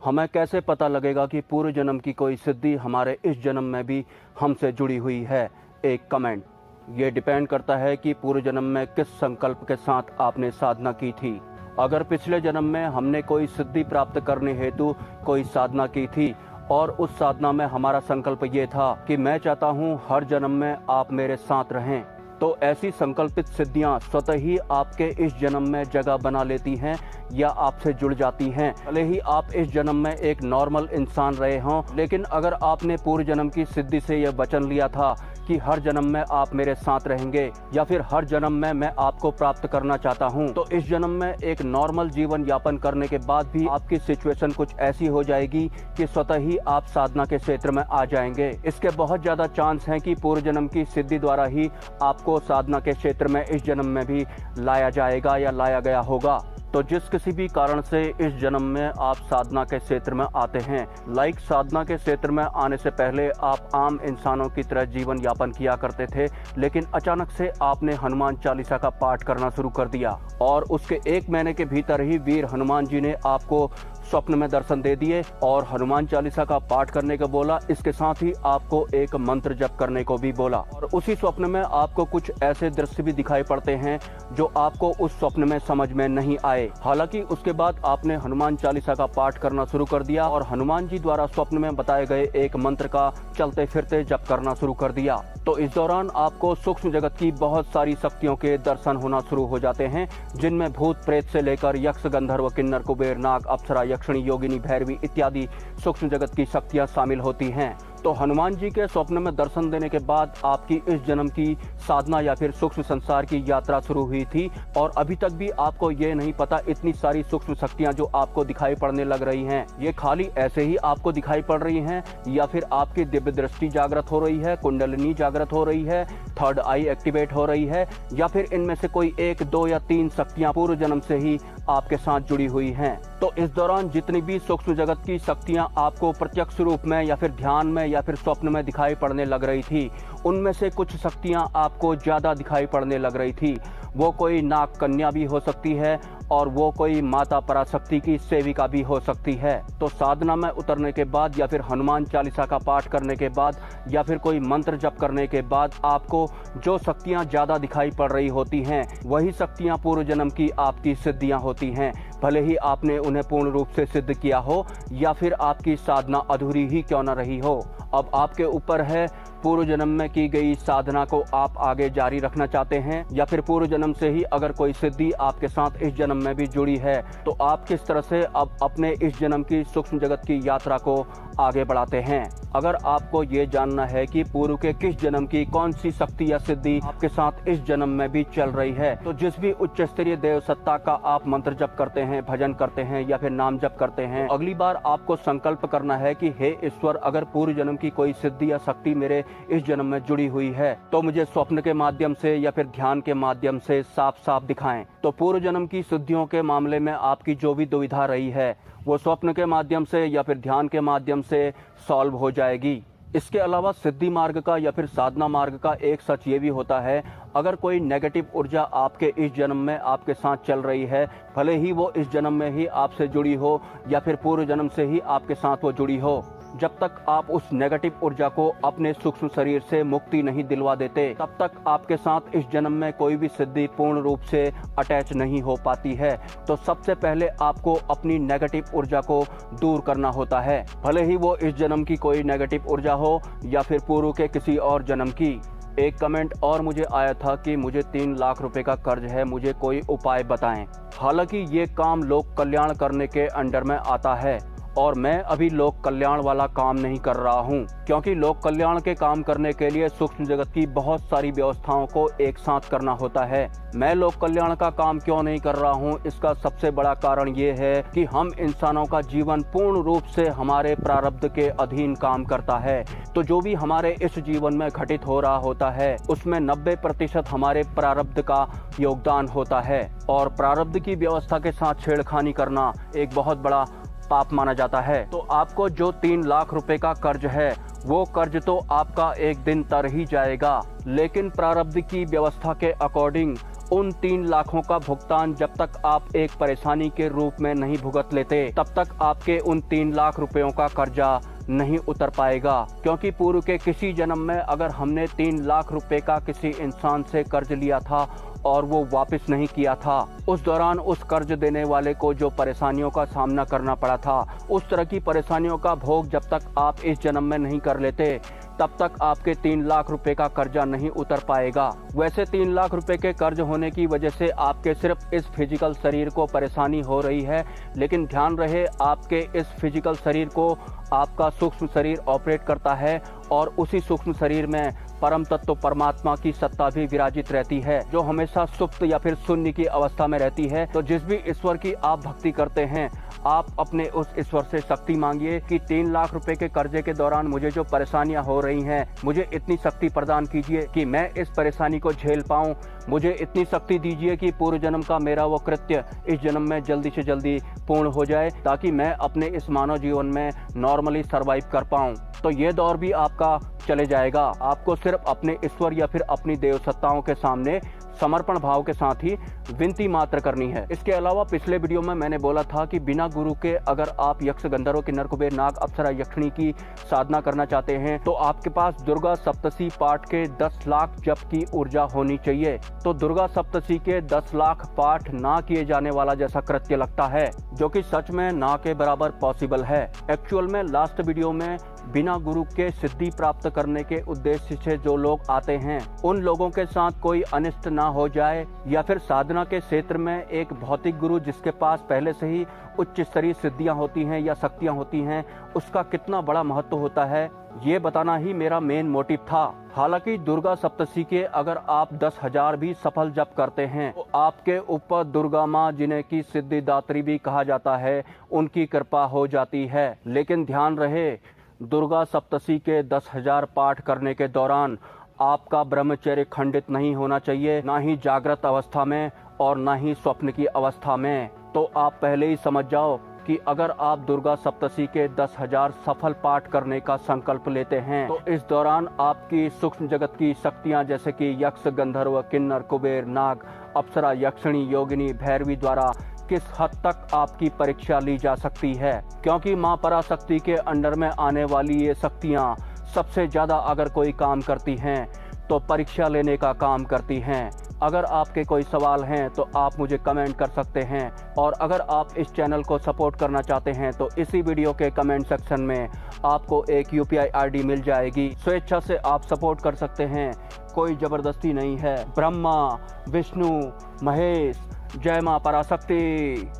हमें कैसे पता लगेगा कि पूर्व जन्म की कोई सिद्धि हमारे इस जन्म में भी हमसे जुड़ी हुई है? एक कमेंट। ये डिपेंड करता है कि पूर्व जन्म में किस संकल्प के साथ आपने साधना की थी। अगर पिछले जन्म में हमने कोई सिद्धि प्राप्त करने हेतु कोई साधना की थी और उस साधना में हमारा संकल्प ये था कि मैं चाहता हूँ हर जन्म में आप मेरे साथ रहें, तो ऐसी संकल्पित सिद्धियां स्वतः ही आपके इस जन्म में जगह बना लेती हैं या आपसे जुड़ जाती हैं। भले ही आप इस जन्म में एक नॉर्मल इंसान रहे हों, लेकिन अगर आपने पूर्व जन्म की सिद्धि से यह वचन लिया था कि हर जन्म में आप मेरे साथ रहेंगे या फिर हर जन्म में मैं आपको प्राप्त करना चाहता हूं, तो इस जन्म में एक नॉर्मल जीवन यापन करने के बाद भी आपकी सिचुएशन कुछ ऐसी हो जाएगी कि स्वतः ही आप साधना के क्षेत्र में आ जाएंगे। इसके बहुत ज्यादा चांस हैं कि पूर्व जन्म की सिद्धि द्वारा ही आपको साधना के क्षेत्र में इस जन्म में भी लाया जाएगा या लाया गया होगा। तो जिस किसी भी कारण से इस जन्म में आप साधना के क्षेत्र में आते हैं, लाइक साधना के क्षेत्र में आने से पहले आप आम इंसानों की तरह जीवन यापन किया करते थे, लेकिन अचानक से आपने हनुमान चालीसा का पाठ करना शुरू कर दिया और उसके 1 महीने के भीतर ही वीर हनुमान जी ने आपको स्वप्न में दर्शन दे दिए और हनुमान चालीसा का पाठ करने को बोला। इसके साथ ही आपको एक मंत्र जप करने को भी बोला और उसी स्वप्न में आपको कुछ ऐसे दृश्य भी दिखाई पड़ते हैं जो आपको उस स्वप्न में समझ में नहीं आए। हालांकि उसके बाद आपने हनुमान चालीसा का पाठ करना शुरू कर दिया और हनुमान जी द्वारा स्वप्न में बताए गए एक मंत्र का चलते फिरते जप करना शुरू कर दिया। तो इस दौरान आपको सूक्ष्म जगत की बहुत सारी शक्तियों के दर्शन होना शुरू हो जाते हैं, जिनमें भूत प्रेत से लेकर यक्ष गंधर्व किन्नर कुबेर नाग अप्सरा यक्षिणी योगिनी भैरवी इत्यादि सूक्ष्म जगत की शक्तियां शामिल होती हैं। तो हनुमान जी के स्वप्न में दर्शन देने के बाद आपकी इस जन्म की साधना या फिर सूक्ष्म संसार की यात्रा शुरू हुई थी और अभी तक भी आपको ये नहीं पता इतनी सारी सूक्ष्म शक्तियां जो आपको दिखाई पड़ने लग रही हैं, ये खाली ऐसे ही आपको दिखाई पड़ रही हैं या फिर आपकी दिव्य दृष्टि जागृत हो रही है, कुंडलिनी जागृत हो रही है, थर्ड आई एक्टिवेट हो रही है, या फिर इनमें से कोई 1, 2 या 3 शक्तियां पूर्व जन्म से ही आपके साथ जुड़ी हुई हैं। तो इस दौरान जितनी भी सूक्ष्म जगत की शक्तियां आपको प्रत्यक्ष रूप में या फिर ध्यान में या फिर स्वप्न में दिखाई पड़ने लग रही थी, उनमें से कुछ शक्तियां आपको ज्यादा दिखाई पड़ने लग रही थी। वो कोई नाग कन्या भी हो सकती है और वो कोई माता पराशक्ति की सेविका भी हो सकती है। तो साधना में उतरने के बाद या फिर हनुमान चालीसा का पाठ करने के बाद या फिर कोई मंत्र जप करने के बाद आपको जो शक्तियां ज्यादा दिखाई पड़ रही होती हैं, वही शक्तियां पूर्व जन्म की आपकी सिद्धियां होती हैं, भले ही आपने उन्हें पूर्ण रूप से सिद्ध किया हो या फिर आपकी साधना अधूरी ही क्यों न रही हो। अब आपके ऊपर है, पूर्व जन्म में की गई साधना को आप आगे जारी रखना चाहते हैं या फिर पूर्व जन्म से ही अगर कोई सिद्धि आपके साथ इस जन्म में भी जुड़ी है, तो आप किस तरह से अब अपने इस जन्म की सूक्ष्म जगत की यात्रा को आगे बढ़ाते हैं। अगर आपको ये जानना है कि पूर्व के किस जन्म की कौन सी शक्ति या सिद्धि आपके साथ इस जन्म में भी चल रही है, तो जिस भी उच्च स्तरीय देव सत्ता का आप मंत्र जप करते हैं, भजन करते हैं या फिर नाम जप करते हैं, अगली बार आपको संकल्प करना है कि हे ईश्वर, अगर पूर्व जन्म की कोई सिद्धि या शक्ति मेरे इस जन्म में जुड़ी हुई है तो मुझे स्वप्न के माध्यम से या फिर ध्यान के माध्यम से साफ साफ दिखाएं। तो पूर्व जन्म की सिद्धियों के मामले में आपकी जो भी दुविधा रही है वो स्वप्न के माध्यम से या फिर ध्यान के माध्यम से सॉल्व हो जाएगी। इसके अलावा सिद्धि मार्ग का या फिर साधना मार्ग का एक सच ये भी होता है, अगर कोई नेगेटिव ऊर्जा आपके इस जन्म में आपके साथ चल रही है, भले ही वो इस जन्म में ही आपसे जुड़ी हो या फिर पूर्व जन्म से ही आपके साथ वो जुड़ी हो, जब तक आप उस नेगेटिव ऊर्जा को अपने सूक्ष्म शरीर से मुक्ति नहीं दिलवा देते, तब तक आपके साथ इस जन्म में कोई भी सिद्धि पूर्ण रूप से अटैच नहीं हो पाती है। तो सबसे पहले आपको अपनी नेगेटिव ऊर्जा को दूर करना होता है, भले ही वो इस जन्म की कोई नेगेटिव ऊर्जा हो या फिर पूर्व के किसी और जन्म की। एक कमेंट और मुझे आया था कि मुझे 3 लाख रुपए का कर्ज है, मुझे कोई उपाय बताएं। हालांकि ये काम लोक कल्याण करने के अंडर में आता है और मैं अभी लोक कल्याण वाला काम नहीं कर रहा हूँ, क्योंकि लोक कल्याण के काम करने के लिए सूक्ष्म जगत की बहुत सारी व्यवस्थाओं को एक साथ करना होता है। मैं लोक कल्याण का काम क्यों नहीं कर रहा हूँ, इसका सबसे बड़ा कारण ये है कि हम इंसानों का जीवन पूर्ण रूप से हमारे प्रारब्ध के अधीन काम करता है। तो जो भी हमारे इस जीवन में घटित हो रहा होता है उसमें 90% हमारे प्रारब्ध का योगदान होता है और प्रारब्ध की व्यवस्था के साथ छेड़खानी करना एक बहुत बड़ा पाप माना जाता है। तो आपको जो 3 लाख रुपए का कर्ज है वो कर्ज तो आपका एक दिन तर ही जाएगा, लेकिन प्रारब्ध की व्यवस्था के अकॉर्डिंग उन 3 लाखों का भुगतान जब तक आप एक परेशानी के रूप में नहीं भुगत लेते, तब तक आपके उन 3 लाख रुपयों का कर्जा नहीं उतर पाएगा। क्योंकि पूर्व के किसी जन्म में अगर हमने 3 लाख रुपए का किसी इंसान से कर्ज लिया था और वो वापस नहीं किया था, उस दौरान उस कर्ज देने वाले को जो परेशानियों का सामना करना पड़ा था, उस तरह की परेशानियों का भोग जब तक आप इस जन्म में नहीं कर लेते, तब तक आपके 3 लाख रुपए का कर्जा नहीं उतर पाएगा। वैसे 3 लाख रुपए के कर्ज होने की वजह से आपके सिर्फ इस फिजिकल शरीर को परेशानी हो रही है, लेकिन ध्यान रहे आपके इस फिजिकल शरीर को आपका सूक्ष्म शरीर ऑपरेट करता है और उसी सूक्ष्म शरीर में परम तत्व परमात्मा की सत्ता भी विराजित रहती है, जो हमेशा सुप्त या फिर शून्य की अवस्था में रहती है। तो जिस भी ईश्वर की आप भक्ति करते हैं, आप अपने उस ईश्वर से शक्ति मांगिए कि 3 लाख रुपए के कर्जे के दौरान मुझे जो परेशानियां हो रही हैं, मुझे इतनी शक्ति प्रदान कीजिए कि मैं इस परेशानी को झेल पाऊं। मुझे इतनी शक्ति दीजिए कि पूर्व जन्म का मेरा वो कृत्य इस जन्म में जल्दी से जल्दी पूर्ण हो जाए, ताकि मैं अपने इस मानव जीवन में नॉर्मली सर्वाइव कर पाऊं। तो ये दौर भी आपका चले जाएगा। आपको सिर्फ अपने ईश्वर या फिर अपनी देव सत्ताओं के सामने समर्पण भाव के साथ ही विनती मात्र करनी है। इसके अलावा पिछले वीडियो में मैंने बोला था कि बिना गुरु के अगर आप यक्ष, गंधर्व, किन्नर, कुबेर, नाग, अप्सरा, यक्षिणी की साधना करना चाहते हैं तो आपके पास दुर्गा सप्तशी पाठ के 10 लाख जप की ऊर्जा होनी चाहिए। तो दुर्गा सप्तशी के 10 लाख पाठ ना किए जाने वाला जैसा कृत्य लगता है, जो कि सच में ना के बराबर पॉसिबल है। एक्चुअल में लास्ट वीडियो में बिना गुरु के सिद्धि प्राप्त करने के उद्देश्य से जो लोग आते हैं, उन लोगों के साथ कोई अनिष्ट ना हो जाए, या फिर साधना के क्षेत्र में एक भौतिक गुरु जिसके पास पहले से ही उच्च स्तरीय सिद्धियां होती हैं या शक्तियां होती हैं, उसका कितना बड़ा महत्व होता है, ये बताना ही मेरा मेन मोटिव था। हालांकि दुर्गा सप्तशी के अगर आप 10,000 भी सफल जप करते हैं तो आपके ऊपर दुर्गा माँ, जिन्हें की सिद्धिदात्री भी कहा जाता है, उनकी कृपा हो जाती है। लेकिन ध्यान रहे, दुर्गा सप्तशी के 10,000 पाठ करने के दौरान आपका ब्रह्मचर्य खंडित नहीं होना चाहिए, ना ही जागृत अवस्था में और ना ही स्वप्न की अवस्था में। तो आप पहले ही समझ जाओ कि अगर आप दुर्गा सप्तशी के 10,000 सफल पाठ करने का संकल्प लेते हैं तो इस दौरान आपकी सूक्ष्म जगत की शक्तियां जैसे कि यक्ष, गंधर्व, किन्नर, कुबेर, नाग, अप्सरा, यक्षिणी, योगिनी, भैरवी द्वारा किस हद तक आपकी परीक्षा ली जा सकती है। क्योंकि मां पराशक्ति के अंडर में आने वाली ये शक्तियां सबसे ज्यादा अगर कोई काम करती हैं तो परीक्षा लेने का काम करती हैं। अगर आपके कोई सवाल हैं तो आप मुझे कमेंट कर सकते हैं, और अगर आप इस चैनल को सपोर्ट करना चाहते हैं तो इसी वीडियो के कमेंट सेक्शन में आपको एक UPI ID मिल जाएगी। स्वेच्छा से आप सपोर्ट कर सकते हैं, कोई जबरदस्ती नहीं है। ब्रह्मा, विष्णु, महेश, जय मां पराशक्ति।